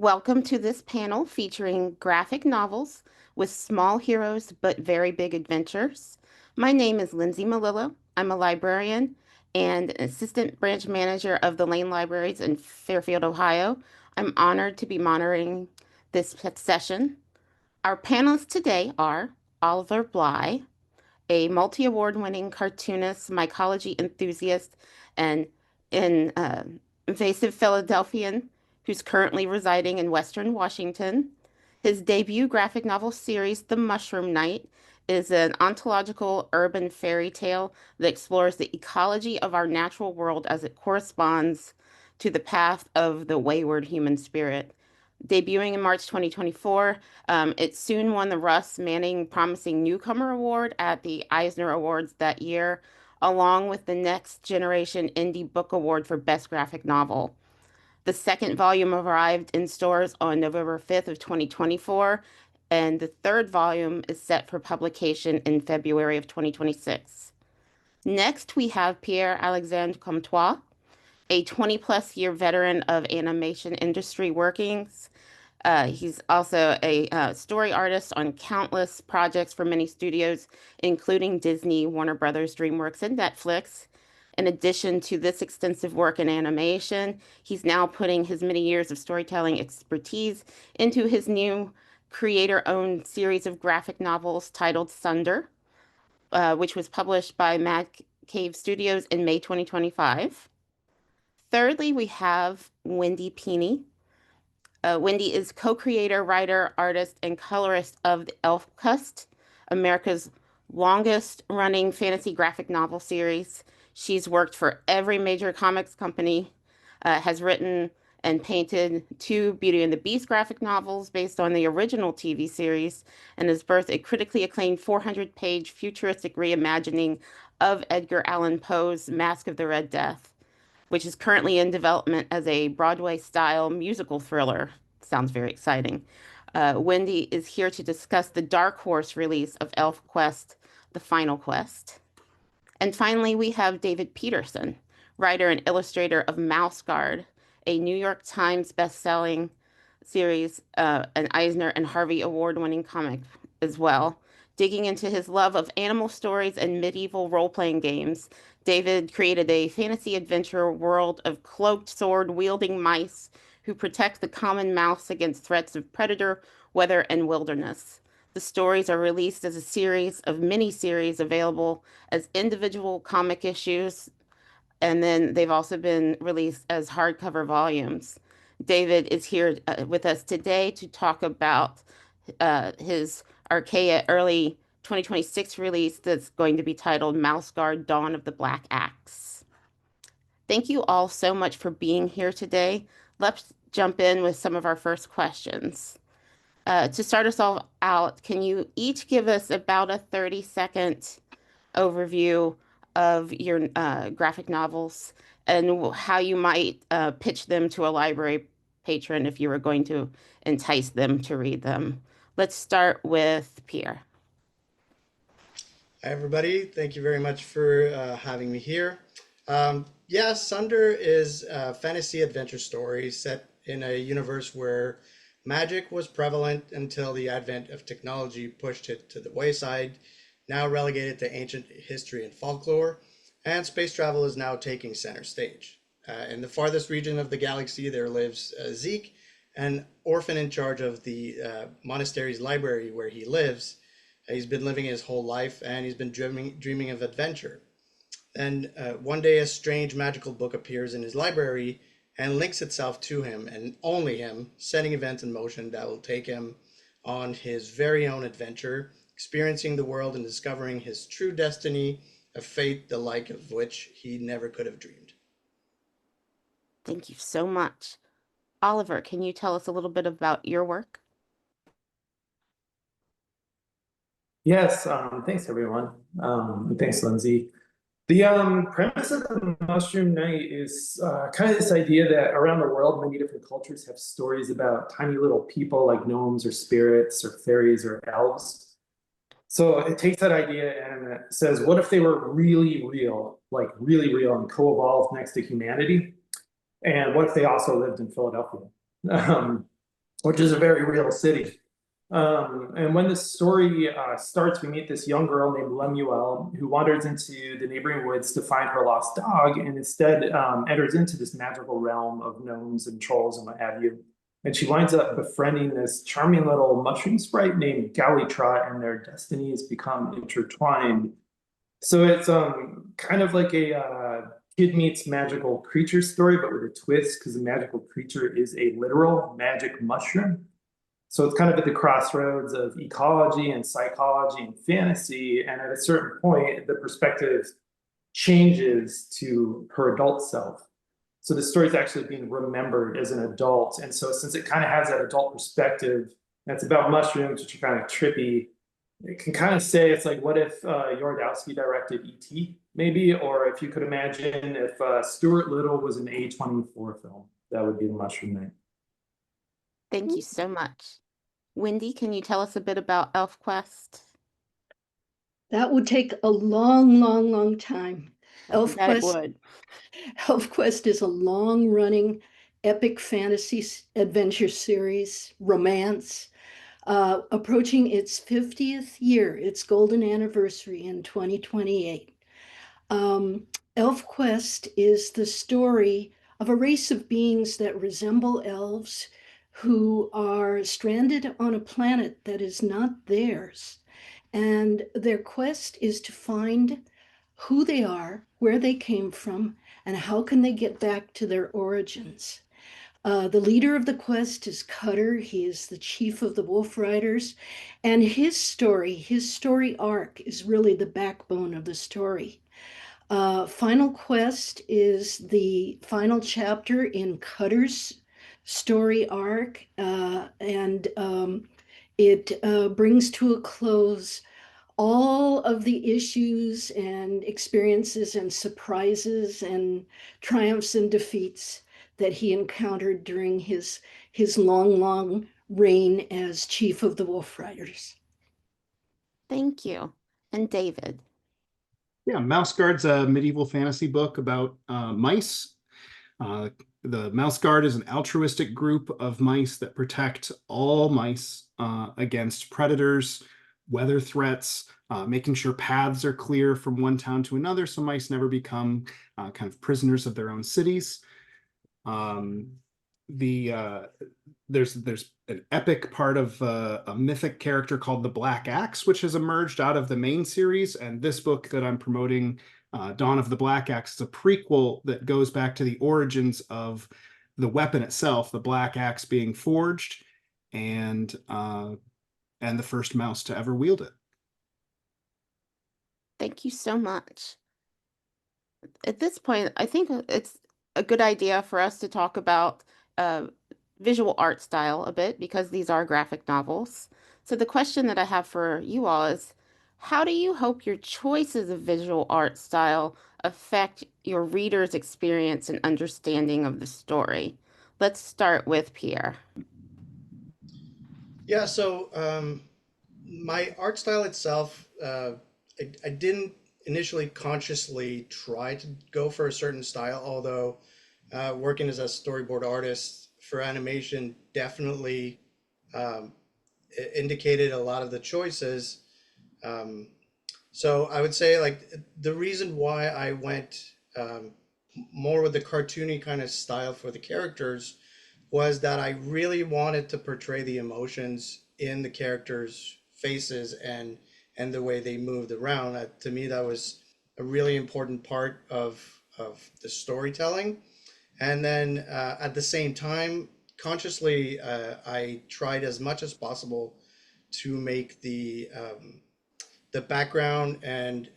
Welcome to this panel featuring graphic novels with small heroes but very big adventures. My name is Linsey Milillo. I'm a librarian and assistant branch manager of the Lane Libraries in Fairfield, Ohio. I'm honored to be monitoring this session. Our panelists today are Oliver Bly, a multi-award winning cartoonist, mycology enthusiast, and an invasive Philadelphian who's currently residing in Western Washington. His debut graphic novel series, The Mushroom Knight, is an ontological urban fairy tale that explores the ecology of our natural world as it corresponds to the path of the wayward human spirit. Debuting in March 2024, it soon won the Russ Manning Promising Newcomer Award at the Eisner Awards that year, along with the Next Generation Indie Book Award for Best Graphic Novel. The second volume arrived in stores on November 5th of 2024, and the third volume is set for publication in February of 2026. Next, we have Pierre-Alexandre Comtois, a 20-plus year veteran of animation industry workings. He's also a story artist on countless projects for many studios, including Disney, Warner Brothers, DreamWorks, and Netflix. In addition to this extensive work in animation, he's now putting his many years of storytelling expertise into his new creator-owned series of graphic novels titled Sunder, which was published by Mad Cave Studios in May 2025. Thirdly, we have Wendy Pini. Wendy is co-creator, writer, artist, and colorist of the ElfQuest, America's longest running fantasy graphic novel series. She's worked for every major comics company, has written and painted two Beauty and the Beast graphic novels based on the original TV series, and has birthed a critically acclaimed 400-page futuristic reimagining of Edgar Allan Poe's Mask of the Red Death, which is currently in development as a Broadway-style musical thriller. Sounds very exciting. Wendy is here to discuss the Dark Horse release of ElfQuest, The Final Quest. And finally, we have David Petersen, writer and illustrator of Mouse Guard, a New York Times best-selling series, an Eisner and Harvey Award-winning comic as well. Digging into his love of animal stories and medieval role-playing games, David created a fantasy adventure world of cloaked sword-wielding mice who protect the common mouse against threats of predator, weather, and wilderness. The stories are released as a series of mini-series available as individual comic issues, and then they've also been released as hardcover volumes. David is here with us today to talk about his Archaia early 2026 release that's going to be titled Mouse Guard Dawn of the Black Axe. Thank you all so much for being here today. Let's jump in with some of our first questions. To start us all out, can you each give us about a 30-second overview of your graphic novels and how you might pitch them to a library patron if you were going to entice them to read them? Let's start with Pierre. Hi, everybody. Thank you very much for having me here. Yeah, Sunder is a fantasy adventure story set in a universe where magic was prevalent until the advent of technology pushed it to the wayside, now relegated to ancient history and folklore, and space travel is now taking center stage. In the farthest region of the galaxy, there lives Zeke, an orphan in charge of the monastery's library where he lives. He's been living his whole life, and he's been dreaming of adventure. Then one day, a strange magical book appears in his library and links itself to him, and only him, setting events in motion that will take him on his very own adventure, experiencing the world and discovering his true destiny, a fate the like of which he never could have dreamed. Thank you so much. Oliver, can you tell us a little bit about your work? Yes, thanks everyone. Thanks, Linsey. The premise of the Mushroom Knight is kind of this idea that around the world, many different cultures have stories about tiny little people like gnomes or spirits or fairies or elves. So it takes that idea and it says, what if they were really real, like really real and co-evolved next to humanity? And what if they also lived in Philadelphia? which is a very real city. And when the story starts, we meet this young girl named Lemuel who wanders into the neighboring woods to find her lost dog, and instead enters into this magical realm of gnomes and trolls and what have you. And she winds up befriending this charming little mushroom sprite named Gallytrot, and their destinies become intertwined. So it's kind of like a kid meets magical creature story, but with a twist because the magical creature is a literal magic mushroom. So it's kind of at the crossroads of ecology and psychology and fantasy. And at a certain point, the perspective changes to her adult self. So the story is actually being remembered as an adult. And so since it kind of has that adult perspective, and it's about mushrooms, which are kind of trippy, it can kind of say it's like, what if Yordowski directed E.T. maybe, or if you could imagine if Stuart Little was an A24 film, that would be The Mushroom Knight. Thank you so much. Wendy, can you tell us a bit about ElfQuest? That would take a long, long, long time. That it ElfQuest, would. ElfQuest is a long-running epic fantasy adventure series, romance, approaching its 50th year, its golden anniversary in 2028. ElfQuest is the story of a race of beings that resemble elves who are stranded on a planet that is not theirs. And their quest is to find who they are, where they came from, and how can they get back to their origins. The leader of the quest is Cutter. He is the chief of the Wolf Riders. And his story arc, is really the backbone of the story. Final Quest is the final chapter in Cutter's story arc, and it brings to a close all of the issues and experiences and surprises and triumphs and defeats that he encountered during his long, long reign as chief of the Wolf Riders. Thank you. And David. Yeah, Mouse Guard's a medieval fantasy book about mice. The Mouse Guard is an altruistic group of mice that protect all mice against predators, weather threats, making sure paths are clear from one town to another so mice never become kind of prisoners of their own cities. There's an epic part of a mythic character called the Black Axe, which has emerged out of the main series. And this book that I'm promoting, Dawn of the Black Axe, is a prequel that goes back to the origins of the weapon itself, the Black Axe being forged, and the first mouse to ever wield it. Thank you so much. At this point, I think it's a good idea for us to talk about visual art style a bit because these are graphic novels. So the question that I have for you all is, how do you hope your choices of visual art style affect your reader's experience and understanding of the story? Let's start with Pierre. Yeah, so my art style itself, I didn't initially consciously try to go for a certain style, although working as a storyboard artist for animation definitely indicated a lot of the choices. So I would say like the reason why I went more with the cartoony kind of style for the characters was that I really wanted to portray the emotions in the characters' faces and the way they moved around. To me, that was a really important part of the storytelling. And then at the same time, consciously, I tried as much as possible to make the background and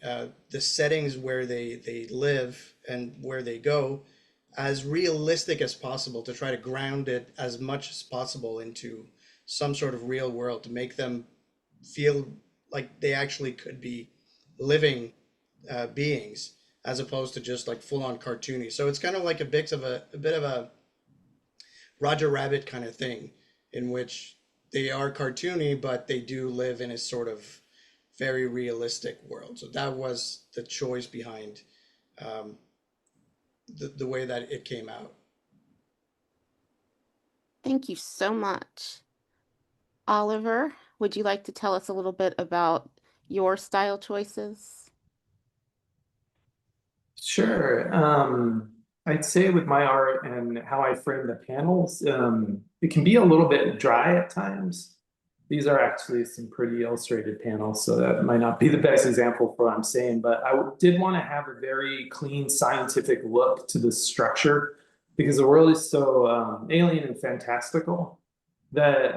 the settings where they live and where they go as realistic as possible, to try to ground it as much as possible into some sort of real world, to make them feel like they actually could be living beings as opposed to just like full on cartoony. So it's kind of like a bit of a Roger Rabbit kind of thing, in which they are cartoony, but they do live in a sort of very realistic world. So that was the choice behind the way that it came out. Thank you so much. Oliver, would you like to tell us a little bit about your style choices? Sure. I'd say with my art and how I frame the panels, it can be a little bit dry at times. These are actually some pretty illustrated panels, so that might not be the best example for what I'm saying, but I did want to have a very clean scientific look to the structure because the world is so alien and fantastical that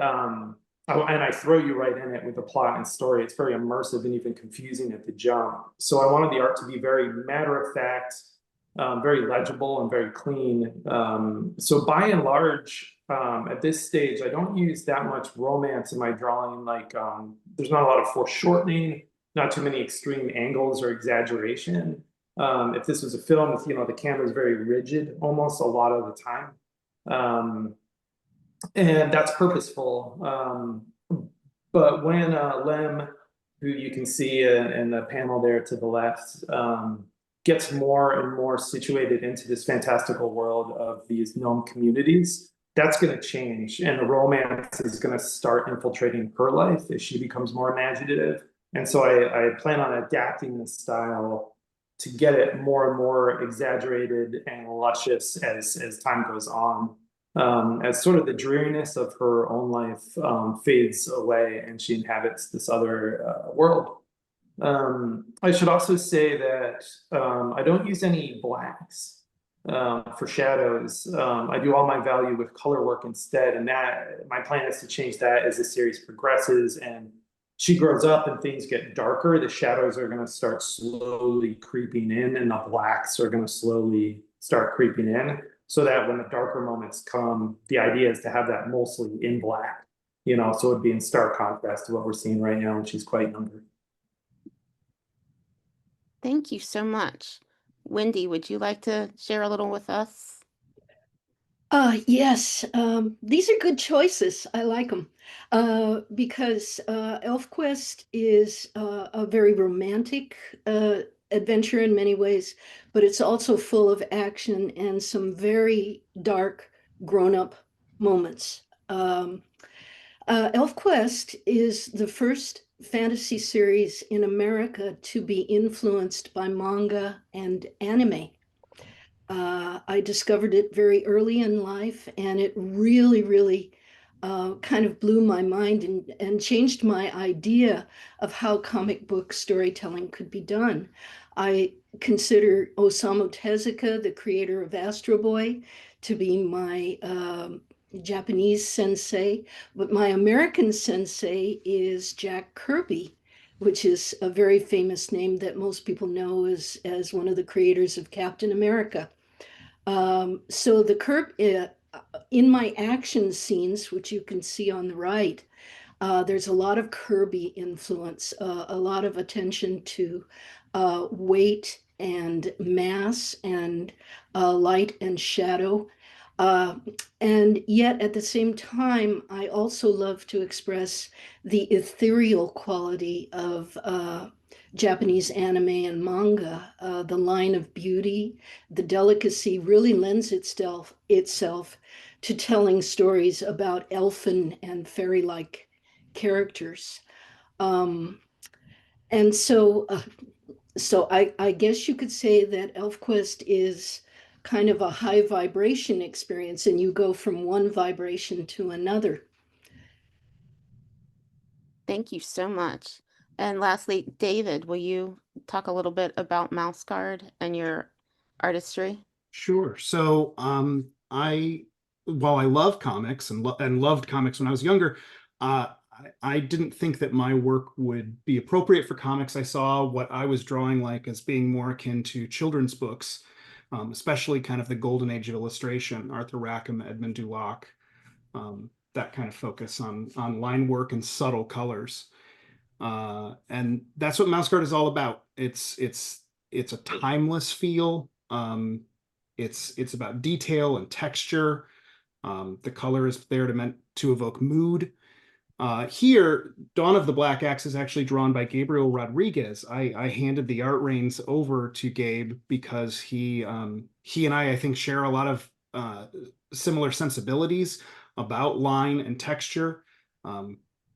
and I throw you right in it with the plot and story. It's very immersive and even confusing at the jump. So I wanted the art to be very matter of fact, very legible and very clean. So by and large, at this stage, I don't use that much romance in my drawing. Like there's not a lot of foreshortening, not too many extreme angles or exaggeration. If this was a film, the camera is very rigid almost a lot of the time. And that's purposeful. But when Lem, who you can see in the panel there to the left, gets more and more situated into this fantastical world of these gnome communities, that's going to change. And the romance is going to start infiltrating her life as she becomes more imaginative. And so I plan on adapting the style to get it more and more exaggerated and luscious as time goes on. As sort of the dreariness of her own life fades away and she inhabits this other world. I should also say that I don't use any blacks for shadows. I do all my value with color work instead, and that my plan is to change that as the series progresses and she grows up and things get darker. The shadows are going to start slowly creeping in, and the blacks are going to slowly start creeping in. So that when the darker moments come, the idea is to have that mostly in black, so it'd be in stark contrast to what we're seeing right now when she's quite younger. Thank you so much. Wendy, would you like to share a little with us? Yes, these are good choices. I like them because ElfQuest is a very romantic adventure in many ways, but it's also full of action and some very dark grown-up moments. ElfQuest is the first fantasy series in America to be influenced by manga and anime. I discovered it very early in life, and it really, really kind of blew my mind and changed my idea of how comic book storytelling could be done. I consider Osamu Tezuka, the creator of Astro Boy, to be my Japanese sensei, but my American sensei is Jack Kirby, which is a very famous name that most people know as one of the creators of Captain America. So the in my action scenes, which you can see on the right, there's a lot of Kirby influence, a lot of attention to weight and mass and light and shadow. Uh, and yet at the same time, I also love to express the ethereal quality of Japanese anime and manga. The line of beauty, the delicacy really lends itself to telling stories about elfin and fairy-like characters. Um, and so I guess you could say that ElfQuest is kind of a high vibration experience, and you go from one vibration to another. Thank you so much. And lastly, David, will you talk a little bit about Mouse Guard and your artistry? Sure. So, while I love comics and loved comics when I was younger, I didn't think that my work would be appropriate for comics. I saw what I was drawing like as being more akin to children's books, especially kind of the golden age of illustration, Arthur Rackham, Edmund Dulac, that kind of focus on line work and subtle colors. And that's what Mouse Guard is all about. It's a timeless feel. It's about detail and texture. The color is there meant to evoke mood. Here, Dawn of the Black Axe is actually drawn by Gabriel Rodriguez. I handed the art reins over to Gabe because he and I think share a lot of similar sensibilities. about line and texture.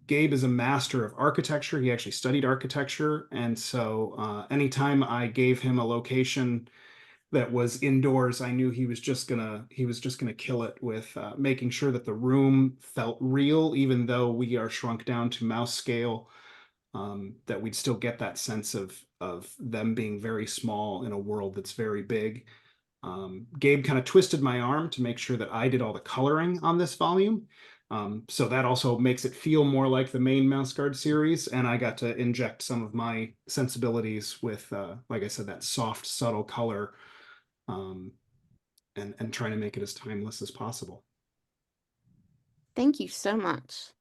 Gabe is a master of architecture. He actually studied architecture. And so anytime I gave him a location that was indoors, I knew he was just gonna kill it with making sure that the room felt real, even though we are shrunk down to mouse scale, that we'd still get that sense of them being very small in a world that's very big. Gabe kind of twisted my arm to make sure that I did all the coloring on this volume. So that also makes it feel more like the main Mouse Guard series, and I got to inject some of my sensibilities with, like I said, that soft, subtle color, and trying to make it as timeless as possible. Thank you so much.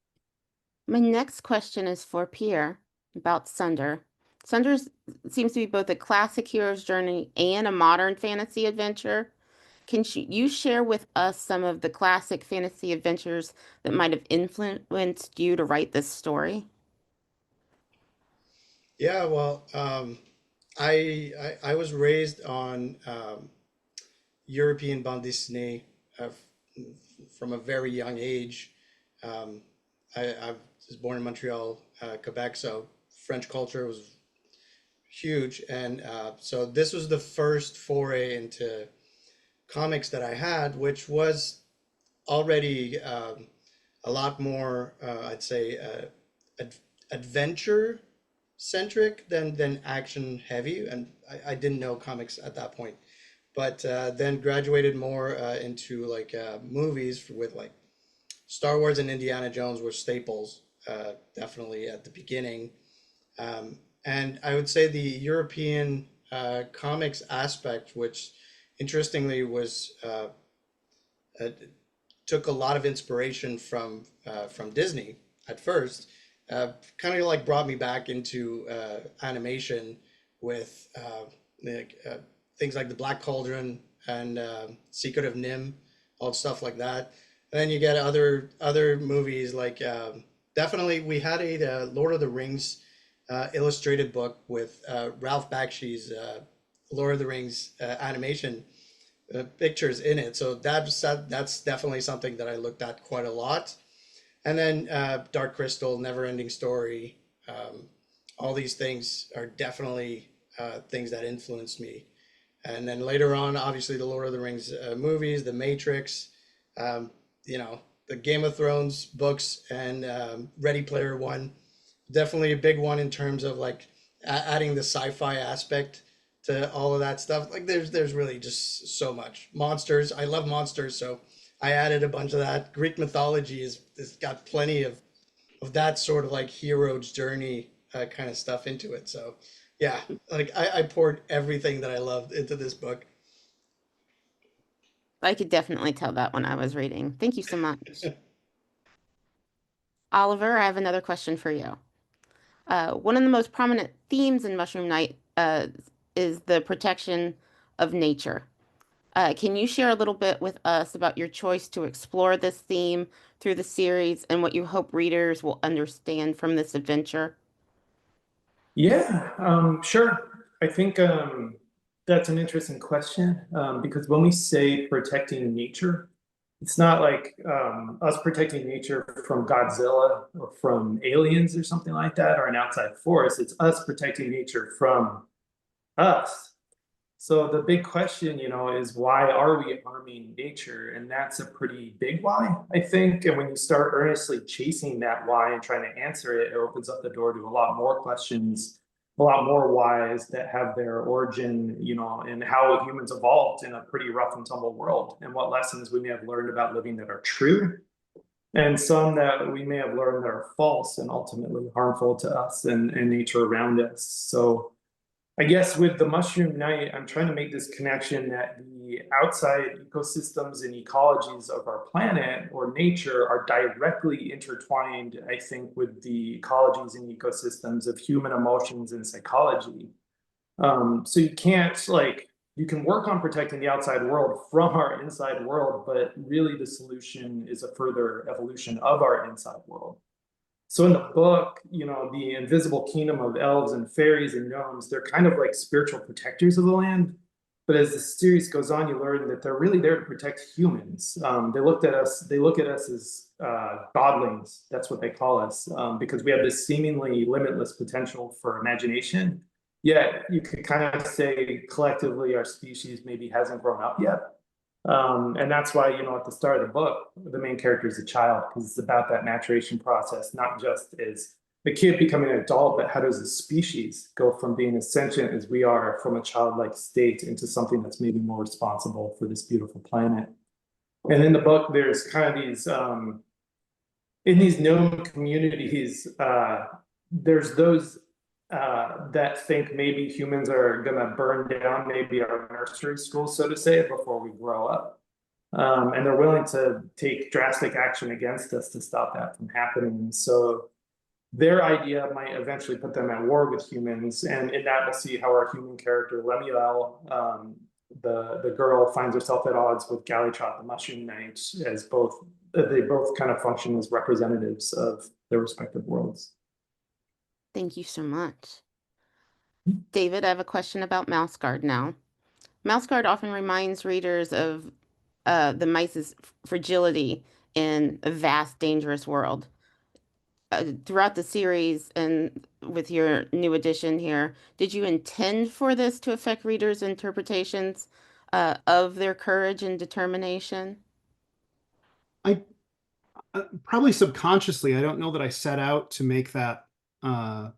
My next question is for Pierre about Sunder. Sunder seems to be both a classic hero's journey and a modern fantasy adventure. Can you share with us some of the classic fantasy adventures that might have influenced you to write this story? Yeah, well, I was raised on European bande dessinée from a very young age. Um, I was born in Montreal, Quebec, so French culture was huge, and so this was the first foray into comics that I had, which was already a lot more, I'd say, ad- adventure centric than action heavy, and I didn't know comics at that point. But then graduated more into like movies with like Star Wars and Indiana Jones were staples, definitely at the beginning. And I would say the European comics aspect, which interestingly was uh, took a lot of inspiration from Disney at first, kind of like brought me back into animation with like, things like the Black Cauldron and Secret of Nim, all stuff like that. And then you get other movies like definitely we had a Lord of the Rings illustrated book with Ralph Bakshi's Lord of the Rings animation pictures in it. So that's definitely something that I looked at quite a lot. And then Dark Crystal, Never Ending Story, all these things are definitely things that influenced me. And then later on, obviously, the Lord of the Rings movies, The Matrix, um, you know, the Game of Thrones books, and Ready Player One. Definitely a big one in terms of like adding the sci-fi aspect to all of that stuff. Like there's really just so much. Monsters, I love monsters, so I added a bunch of that. Greek mythology is got plenty of that sort of like hero's journey kind of stuff into it. So yeah, like I poured everything that I loved into this book. I could definitely tell that when I was reading. Thank you so much. Oliver, I have another question for you. One of the most prominent themes in Mushroom Night is the protection of nature. Can you share a little bit with us about your choice to explore this theme through the series and what you hope readers will understand from this adventure? Yeah, sure. I think that's an interesting question because when we say protecting nature, it's not like us protecting nature from Godzilla or from aliens or something like that, or an outside force. It's us protecting nature from us. So the big question, is why are we harming nature? And that's a pretty big why, I think. And when you start earnestly chasing that why and trying to answer it, it opens up the door to a lot more questions, a lot more whys that have their origin, in how humans evolved in a pretty rough and tumble world, and what lessons we may have learned about living that are true, and some that we may have learned that are false and ultimately harmful to us and nature around us. So I guess with the Mushroom Night, I'm trying to make this connection that the outside ecosystems and ecologies of our planet or nature are directly intertwined, I think, with the ecologies and ecosystems of human emotions and psychology. So you can't you can work on protecting the outside world from our inside world, but really the solution is a further evolution of our inside world. So in the book, the invisible kingdom of elves and fairies and gnomes, they're kind of like spiritual protectors of the land. But as the series goes on, you learn that they're really there to protect humans. They look at us as godlings. That's what they call us, because we have this seemingly limitless potential for imagination. Yet you could kind of say collectively our species maybe hasn't grown up yet. And that's why, at the start of the book, the main character is a child, because it's about that maturation process, not just as the kid becoming an adult, but how does a species go from being as sentient as we are from a childlike state into something that's maybe more responsible for this beautiful planet. And in the book, there's kind of these, in these gnome communities, there's those that think maybe humans are going to burn down maybe our nursery school, so to say, before we grow up. And they're willing to take drastic action against us to stop that from happening. So their idea might eventually put them at war with humans. And in that, we'll see how our human character, Lemuel, the girl, finds herself at odds with Gallitrot, the Mushroom Knight, as they both kind of function as representatives of their respective worlds. Thank you so much. David, I have a question about Mouse Guard now. Mouse Guard often reminds readers of the mice's fragility in a vast, dangerous world. Throughout the series and with your new edition here, did you intend for this to affect readers' interpretations of their courage and determination? I probably subconsciously, I don't know that I set out to make that a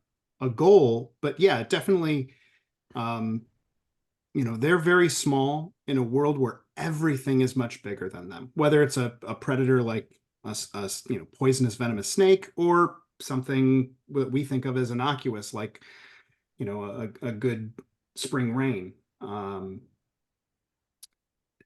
goal, but yeah, definitely, they're very small in a world where everything is much bigger than them, whether it's a predator like a poisonous venomous snake, or something that we think of as innocuous, like, a good spring rain.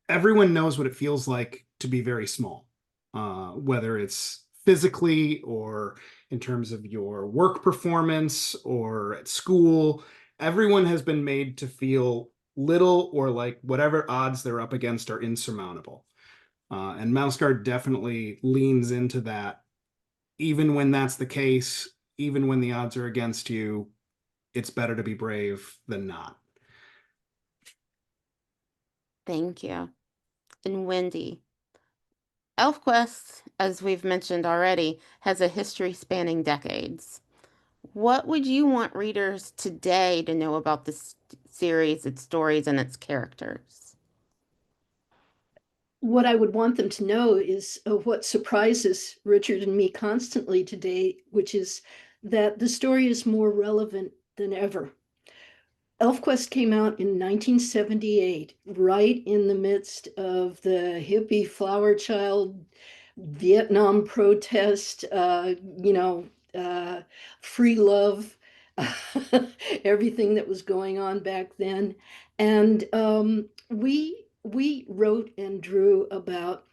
Everyone knows what it feels like to be very small, whether it's physically or in terms of your work performance or at school. Everyone has been made to feel little, or like whatever odds they're up against are insurmountable. And Mouse Guard definitely leans into that. Even when that's the case, even when the odds are against you, it's better to be brave than not. Thank you. And Wendy, ElfQuest, as we've mentioned already, has a history spanning decades. What would you want readers today to know about this series, its stories, and its characters? What I would want them to know is what surprises Richard and me constantly today, which is that the story is more relevant than ever. ElfQuest came out in 1978, right in the midst of the hippie flower child Vietnam protest, free love, everything that was going on back then. And we wrote and drew about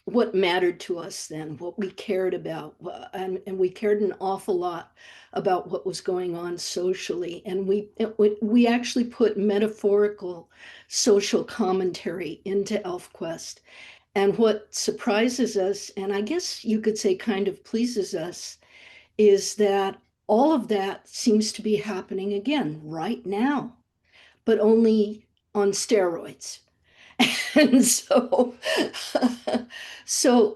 what mattered to us then, what we cared about, and we cared an awful lot about what was going on socially. And we actually put metaphorical social commentary into ElfQuest. And what surprises us, and I guess you could say kind of pleases us, is that all of that seems to be happening again right now, but only on steroids. And so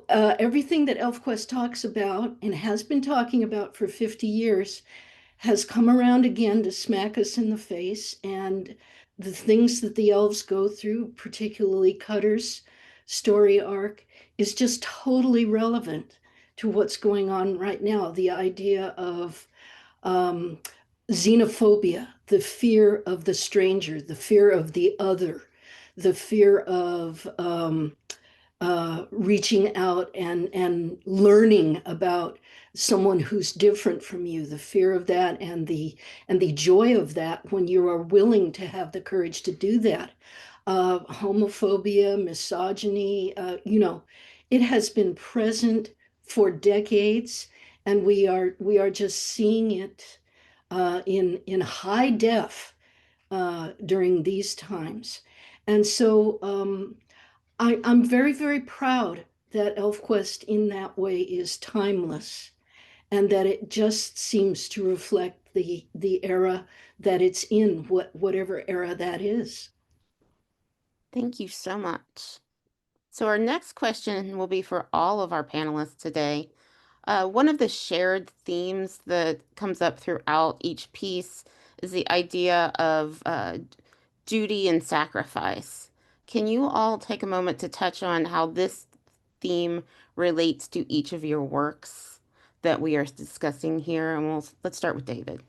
everything that ElfQuest talks about and has been talking about for 50 years has come around again to smack us in the face. And the things that the elves go through, particularly Cutter's story arc, is just totally relevant to what's going on right now. The idea of xenophobia, the fear of the stranger, the fear of the other, the fear of reaching out and learning about someone who's different from you, the fear of that and the joy of that when you are willing to have the courage to do that. Homophobia, misogyny, it has been present for decades, and we are just seeing it in high def during these times. And so I'm very, very proud that ElfQuest in that way is timeless, and that it just seems to reflect the era that it's in, whatever era that is. Thank you so much. So our next question will be for all of our panelists today. One of the shared themes that comes up throughout each piece is the idea of duty and sacrifice. Can you all take a moment to touch on how this theme relates to each of your works that we are discussing here? And let's start with David.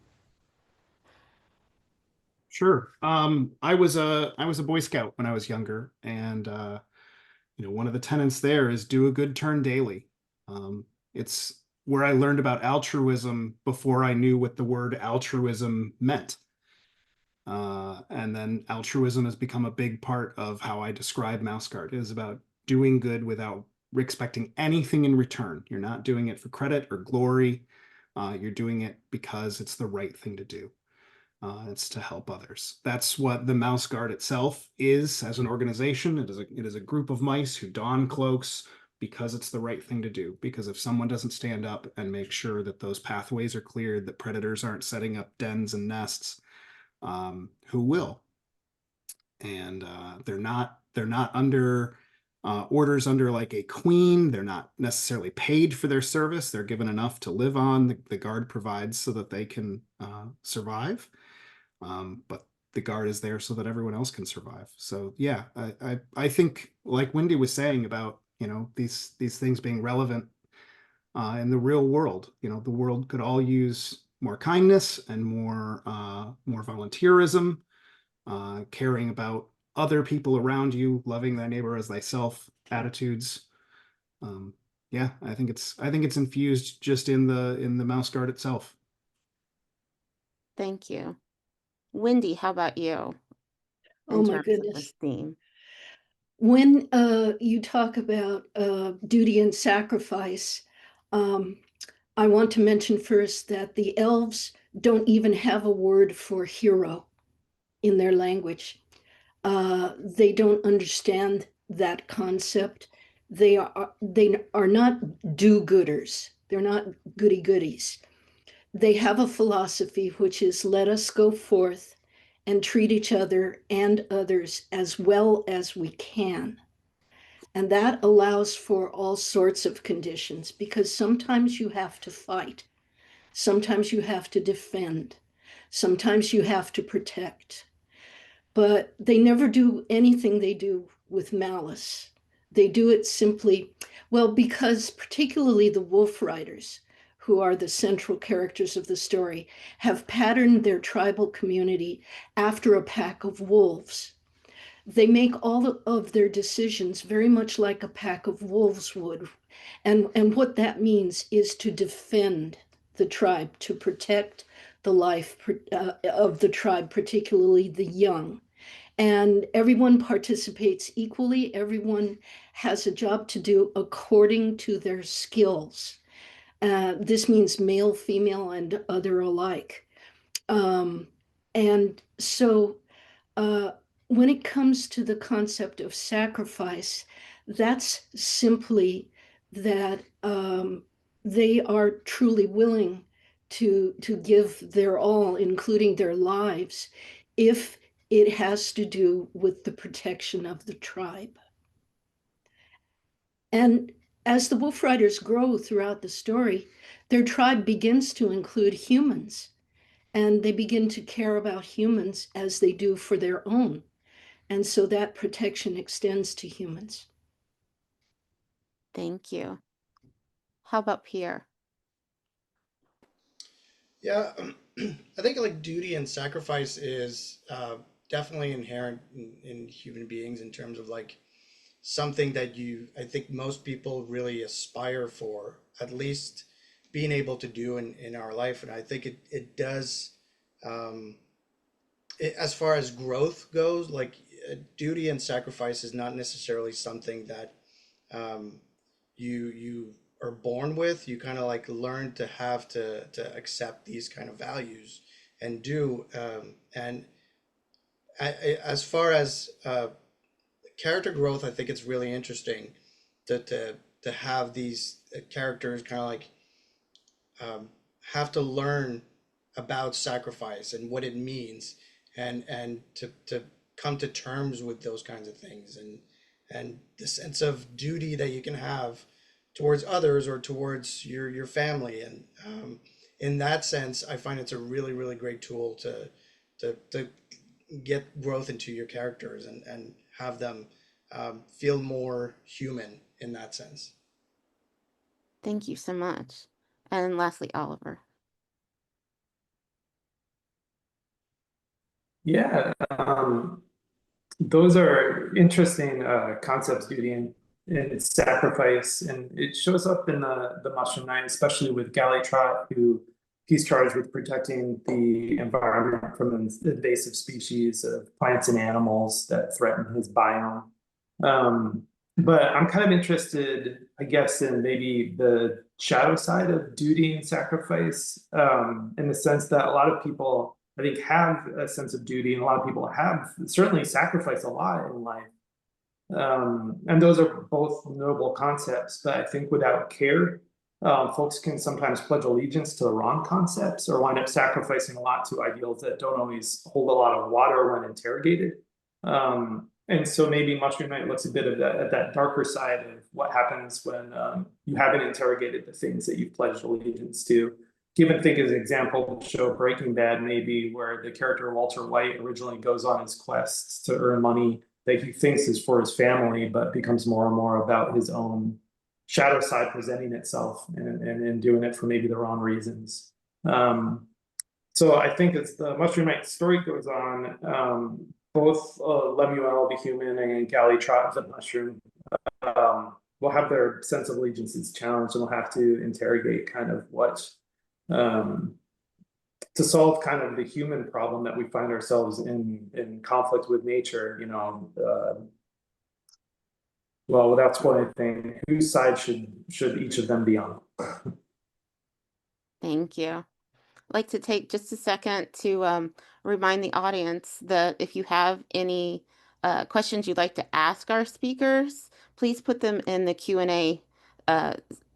Sure. I was a Boy Scout when I was younger, and one of the tenets there is do a good turn daily. It's where I learned about altruism before I knew what the word altruism meant. And then altruism has become a big part of how I describe Mouse Guard. It is about doing good without expecting anything in return. You're not doing it for credit or glory. You're doing it because it's the right thing to do. It's to help others. That's what the Mouse Guard itself is as an organization. It is a group of mice who don cloaks because it's the right thing to do. Because if someone doesn't stand up and make sure that those pathways are cleared, that predators aren't setting up dens and nests, who will? And they're not under orders under like a queen. They're not necessarily paid for their service. They're given enough to live on. The guard provides so that they can survive. But the guard is there so that everyone else can survive. So yeah, I think like Wendy was saying about these things being relevant in the real world. The world could all use more kindness and more volunteerism, caring about other people around you, loving thy neighbor as thyself attitudes. Yeah, I think it's infused just in the Mouse Guard itself. Thank you. Wendy, how about you Oh in my terms of this goodness. theme? When you talk about duty and sacrifice, um, I want to mention first that the elves don't even have a word for hero in their language. They don't understand that concept. They are not do-gooders. They're not goody-goodies. They have a philosophy which is let us go forth and treat each other and others as well as we can. And that allows for all sorts of conditions because sometimes you have to fight, sometimes you have to defend, sometimes you have to protect. But they never do anything they do with malice. They do it simply, well, because particularly the wolf riders, who are the central characters of the story, have patterned their tribal community after a pack of wolves. They make all of their decisions very much like a pack of wolves would. And what that means is to defend the tribe, to protect the life of the tribe, particularly the young. And everyone participates equally. Everyone has a job to do according to their skills. This means male, female, and other alike. Um, and so uh, when it comes to the concept of sacrifice, that's simply that they are truly willing to give their all, including their lives, if it has to do with the protection of the tribe. And as the Wolf Riders grow throughout the story, their tribe begins to include humans, and they begin to care about humans as they do for their own. And so that protection extends to humans. Thank you. How about Pierre? Yeah, I think like duty and sacrifice is definitely inherent in human beings in terms of like something that I think most people really aspire for, at least being able to do in our life. And I think it does, um, as far as growth goes, like duty and sacrifice is not necessarily something that um, you are born with. You kind of like learn to have to accept these kind of values and do. And as far as character growth, I think it's really interesting to have these characters kind of like um, have to learn about sacrifice and what it means, and to come to terms with those kinds of things, and the sense of duty that you can have towards others or towards your family. And in that sense, I find it's a really, really great tool to get growth into your characters and have them feel more human in that sense. Thank you so much. And lastly, Oliver. Yeah, those are interesting concepts, duty and sacrifice, and it shows up in the Mushroom Knight, especially with Galley-Trot, who he's charged with protecting the environment from invasive species of plants and animals that threaten his biome. But I'm kind of interested, I guess, in maybe the shadow side of duty and sacrifice, in the sense that a lot of people, I think, have a sense of duty, and a lot of people have certainly sacrificed a lot in life. And those are both noble concepts, but I think without care, folks can sometimes pledge allegiance to the wrong concepts or wind up sacrificing a lot to ideals that don't always hold a lot of water when interrogated. And so maybe Mushroom Knight looks a bit of that, at that darker side of what happens when you haven't interrogated the things that you've pledged allegiance to. Given think as an example, the show Breaking Bad, maybe, where the character Walter White originally goes on his quests to earn money that he thinks is for his family, but becomes more and more about his own shadow side presenting itself and doing it for maybe the wrong reasons. So I think as the Mushroom Knight story goes on, both Lemuel the human and Galley-Trot the mushroom will have their sense of allegiances challenged, and will have to interrogate kind of what to solve kind of the human problem that we find ourselves in conflict with nature. Well, without spoiling anything, whose side should each of them be on? Thank you. I'd like to take just a second to remind the audience that if you have any questions you'd like to ask our speakers, please put them in the Q&A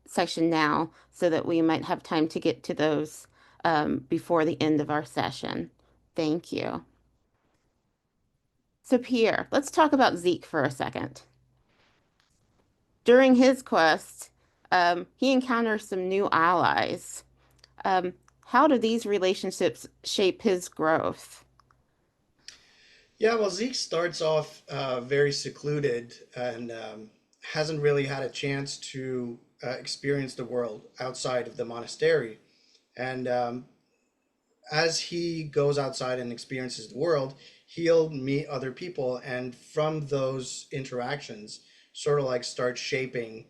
section now so that we might have time to get to those before the end of our session. Thank you. So Pierre, let's talk about Zeke for a second. During his quest, he encounters some new allies. How do these relationships shape his growth? Yeah, well, Zeke starts off very secluded and hasn't really had a chance to experience the world outside of the monastery. And as he goes outside and experiences the world, he'll meet other people, and from those interactions, sort of like start shaping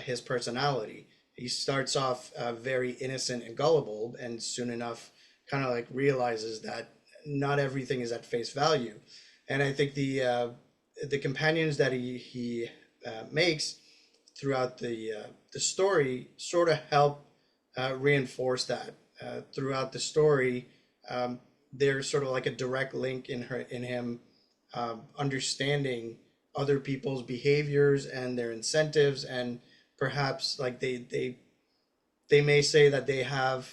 his personality. He starts off very innocent and gullible, and soon enough, kind of like realizes that not everything is at face value. And I think the companions that he makes throughout the story sort of help reinforce that. Throughout the story, there's sort of like a direct link in him understanding other people's behaviors and their incentives, and perhaps like they may say that they have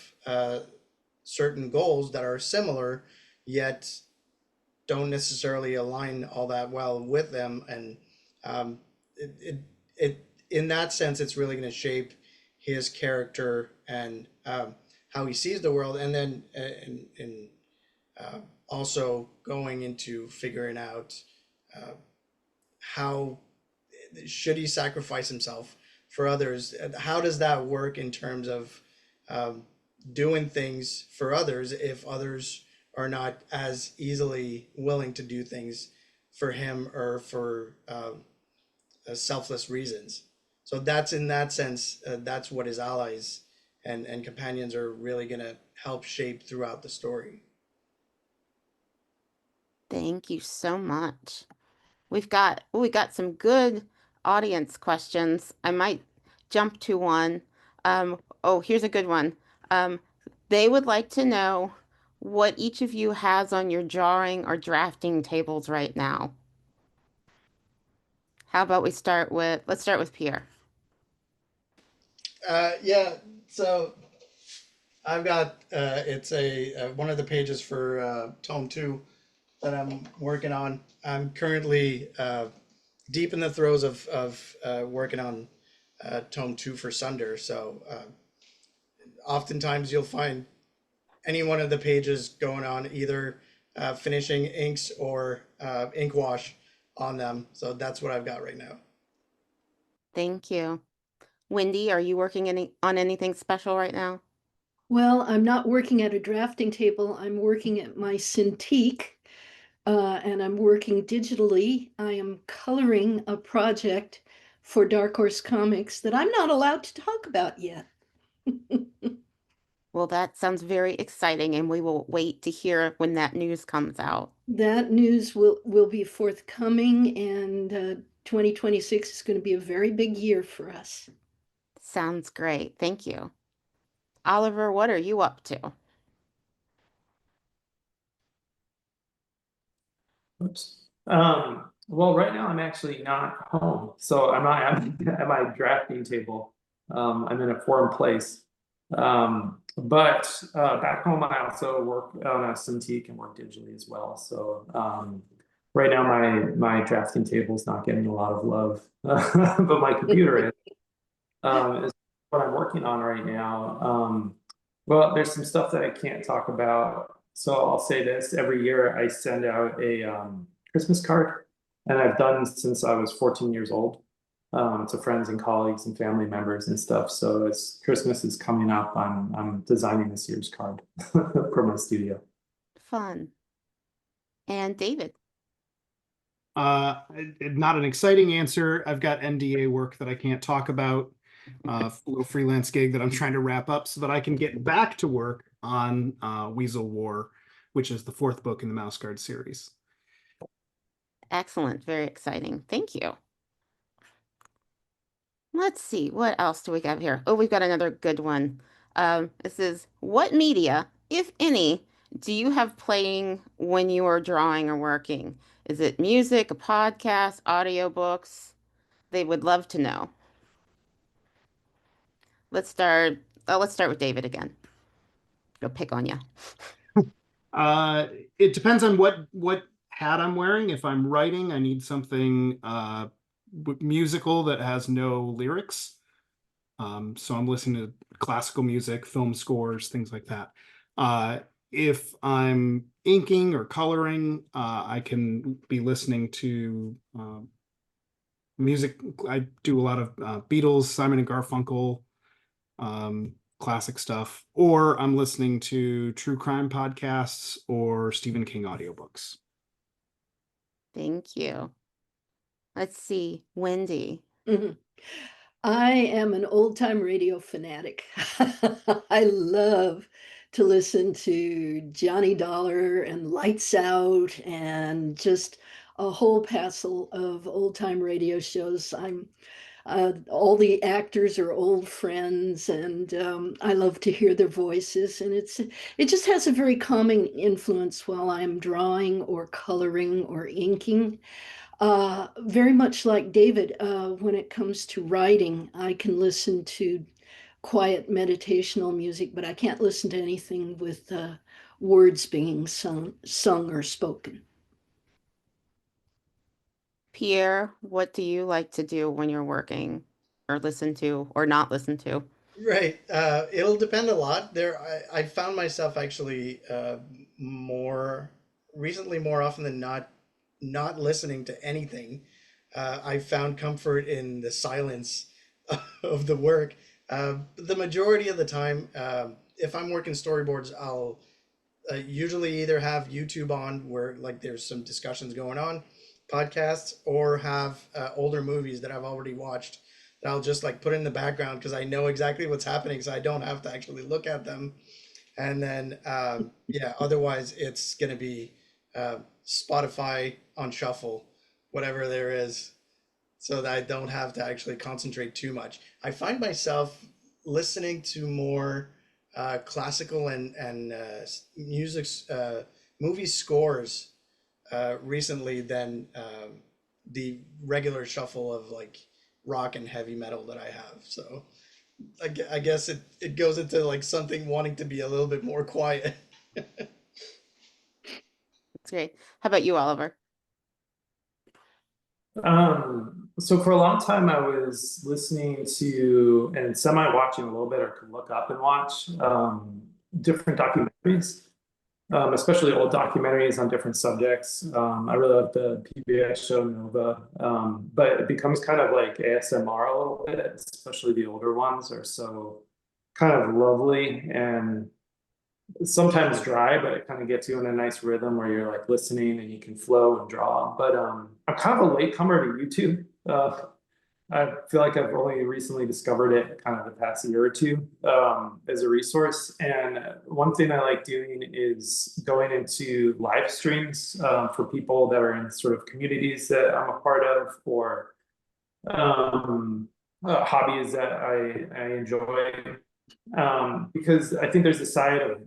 certain goals that are similar, yet don't necessarily align all that well with them. And it in that sense, it's really going to shape his character and how he sees the world, and then also going into figuring out how should he sacrifice himself for others. How does that work in terms of doing things for others if others are not as easily willing to do things for him or for selfless reasons. So that's in that sense, that's what his allies and companions are really going to help shape throughout the story. Thank you so much. We got some good audience questions. I might jump to one. Oh, here's a good one. They would like to know what each of you has on your drawing or drafting tables right now. How about let's start with Pierre. Yeah, so I've got it's a one of the pages for Tome 2 that I'm working on. I'm currently deep in the throes of working on Tome 2 for Sunder. So oftentimes you'll find any one of the pages going on, either finishing inks or ink wash on them. So that's what I've got right now. Thank you. Wendy, are you working on anything special right now? Well, I'm not working at a drafting table. I'm working at my Cintiq, and I'm working digitally. I am coloring a project for Dark Horse Comics that I'm not allowed to talk about yet. Well, that sounds very exciting, and we will wait to hear when that news comes out. That news will be forthcoming, and 2026 is going to be a very big year for us. Sounds great. Thank you. Oliver, what are you up to? Oops. Well, right now I'm actually not home, so I'm not at my drafting table. I'm in a foreign place. But back home, I also work on a Cintiq and work digitally as well. So right now, my drafting table is not getting a lot of love, but my computer is what I'm working on right now. Well, there's some stuff that I can't talk about. So I'll say this, every year I send out a Christmas card, and I've done since I was 14 years old, to friends and colleagues and family members and stuff. So as Christmas is coming up, I'm designing this year's card for my studio. Fun. And David. Not an exciting answer. I've got NDA work that I can't talk about. A little freelance gig that I'm trying to wrap up so that I can get back to work on Weasel War, which is the fourth book in the Mouse Guard series. Excellent. Very exciting. Thank you. Let's see. What else do we got here? Oh, we've got another good one. This is, what media, if any, do you have playing when you are drawing or working? Is it music, a podcast, audiobooks? They would love to know. Let's start. Let's start with David again. Go pick on you. Uh, it depends on what hat I'm wearing. If I'm writing, I need something musical that has no lyrics. So I'm listening to classical music, film scores, things like that. If I'm inking or coloring, I can be listening to music. I do a lot of Beatles, Simon and Garfunkel, classic stuff, or I'm listening to true crime podcasts or Stephen King audiobooks. Thank you. Let's see. Wendy. Mhm. I am an old-time radio fanatic. I love to listen to Johnny Dollar and Lights Out and just a whole passel of old-time radio shows. All the actors are old friends, and I love to hear their voices. And it just has a very calming influence while I'm drawing or coloring or inking. Very much like David, when it comes to writing, I can listen to quiet meditational music, but I can't listen to anything with words being sung or spoken. Pierre, what do you like to do when you're working or listen to or not listen to? Right. It'll depend a lot. I found myself actually more recently, more often than not listening to anything. I found comfort in the silence of the work. The majority of the time, if I'm working storyboards, I'll usually either have YouTube on where like there's some discussions going on, podcasts, or have older movies that I've already watched that I'll just like put in the background because I know exactly what's happening, so I don't have to actually look at them. And then yeah, otherwise it's gonna be Spotify on shuffle, whatever there is, so that I don't have to actually concentrate too much. I find myself listening to more classical and music, movie scores recently than the regular shuffle of like rock and heavy metal that I have. So I guess it goes into like something wanting to be a little bit more quiet. It's great. How about you, Oliver? So for a long time, I was listening to and semi-watching a little bit, or could look up and watch different documentaries, especially old documentaries on different subjects. I really like the PBS show Nova, but it becomes kind of like ASMR a little bit, especially the older ones are so kind of lovely and sometimes dry, but it kind of gets you in a nice rhythm where you're like listening and you can flow and draw. But I'm kind of a latecomer to YouTube. I feel like I've only recently discovered it kind of the past year or two as a resource. And one thing I like doing is going into live streams for people that are in sort of communities that I'm a part of, or um, hobbies that I enjoy. Because I think there's a side of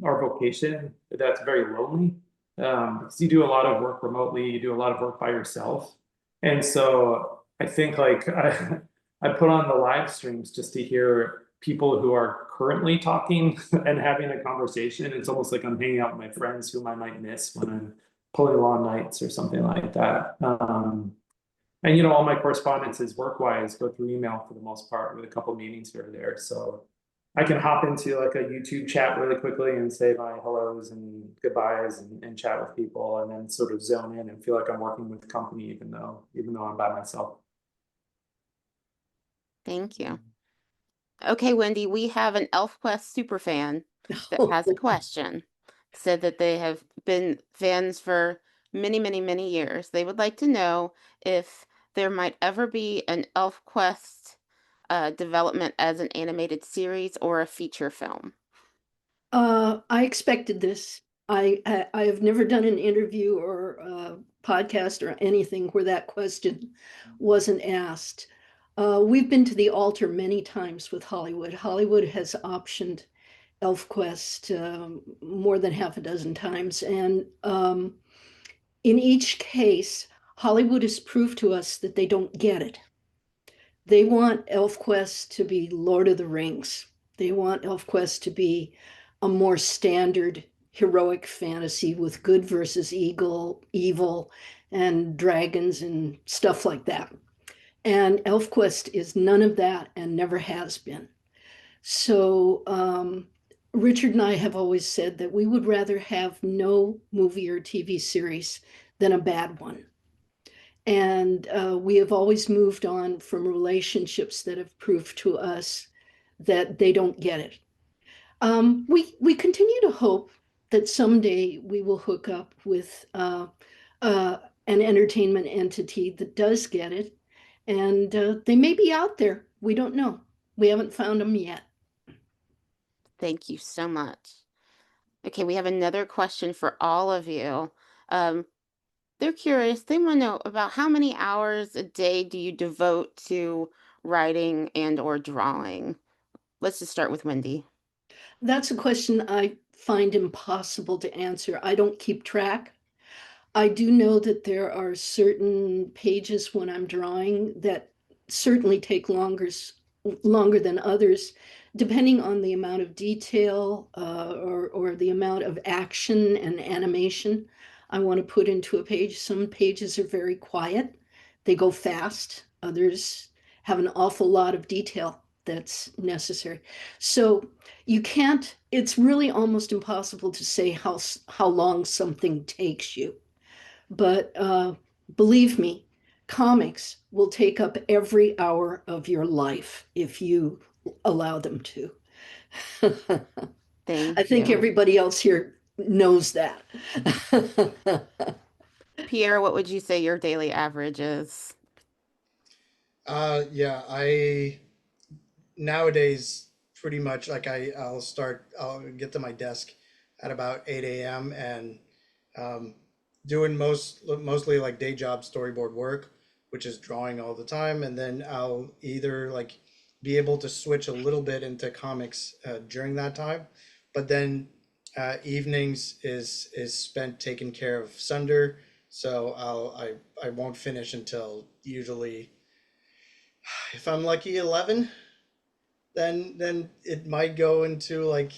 our vocation that's very lonely. Because you do a lot of work remotely, you do a lot of work by yourself. And so I think like I put on the live streams just to hear people who are currently talking and having a conversation. It's almost like I'm hanging out with my friends whom I might miss when I'm pulling long nights or something like that. And all my correspondences work-wise go through email for the most part, with a couple meetings here or there. So I can hop into like a YouTube chat really quickly and say my hellos and goodbyes and chat with people, and then sort of zone in and feel like I'm working with the company, even though I'm by myself. Thank you. Okay, Wendy, we have an ElfQuest superfan that has a question. Said that they have been fans for many, many, many years. They would like to know if there might ever be an ElfQuest development as an animated series or a feature film. I expected this. I have never done an interview or a podcast or anything where that question wasn't asked. We've been to the altar many times with Hollywood. Hollywood has optioned ElfQuest more than half a dozen times, and in each case, Hollywood has proved to us that they don't get it. They want ElfQuest to be Lord of the Rings. They want ElfQuest to be a more standard heroic fantasy with good versus evil, and dragons and stuff like that. And ElfQuest is none of that and never has been. So Richard and I have always said that we would rather have no movie or TV series than a bad one. And we have always moved on from relationships that have proved to us that they don't get it. We continue to hope that someday we will hook up with an entertainment entity that does get it, and they may be out there. We don't know. We haven't found them yet. Thank you so much. Okay, we have another question for all of you. They're curious. They want to know about how many hours a day do you devote to writing and or drawing? Let's just start with Wendy. That's a question I find impossible to answer. I don't keep track. I do know that there are certain pages when I'm drawing that certainly take longer than others, depending on the amount of detail or the amount of action and animation I want to put into a page. Some pages are very quiet, they go fast. Others have an awful lot of detail that's necessary. So you can't, it's really almost impossible to say how long something takes you. But believe me, comics will take up every hour of your life if you allow them to. Thank I think you. everybody else here knows that. Pierre, what would you say your daily average is? Yeah, I nowadays pretty much like I'll get to my desk at about 8 a.m. and um, doing mostly like day job storyboard work, which is drawing all the time, and then I'll either like be able to switch a little bit into comics during that time, but then evenings is spent taking care of Sunder, so I won't finish until usually, if I'm lucky, 11. Then it might go into like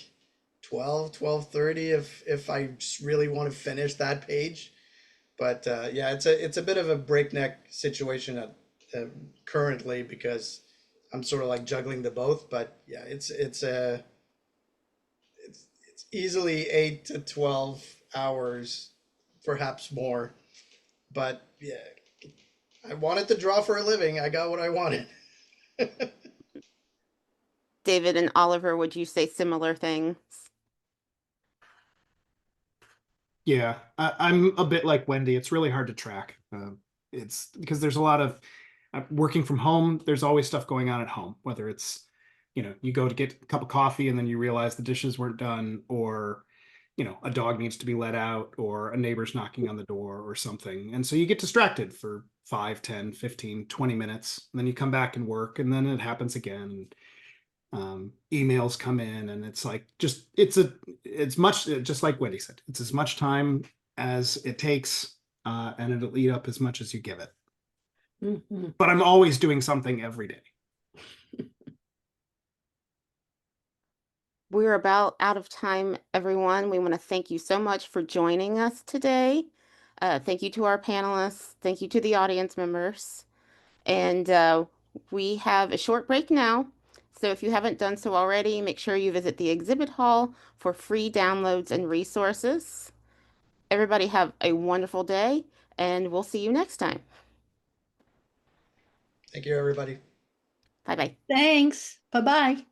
12:30 if I really want to finish that page. But yeah, it's a bit of a breakneck situation uh, currently because I'm sort of like juggling the both. But yeah, it's easily 8 to 12 hours, perhaps more. But yeah, I wanted to draw for a living. I got what I wanted. David and Oliver, would you say similar things? Yeah, I'm a bit like Wendy. It's really hard to track. It's because there's a lot of working from home. There's always stuff going on at home, whether it's, you go to get a cup of coffee and then you realize the dishes weren't done, or, a dog needs to be let out, or a neighbor's knocking on the door or something. And so you get distracted for 5, 10, 15, 20 minutes. And then you come back and work, and then it happens again. Emails come in, and it's like it's much, just like Wendy said, it's as much time as it takes, and it'll eat up as much as you give it. Mhm. But I'm always doing something every day. We're about out of time, everyone. We want to thank you so much for joining us today. Thank you to our panelists. Thank you to the audience members. And we have a short break now. So if you haven't done so already, make sure you visit the exhibit hall for free downloads and resources. Everybody have a wonderful day, and we'll see you next time. Thank you, everybody. Bye bye. Thanks. Bye-bye.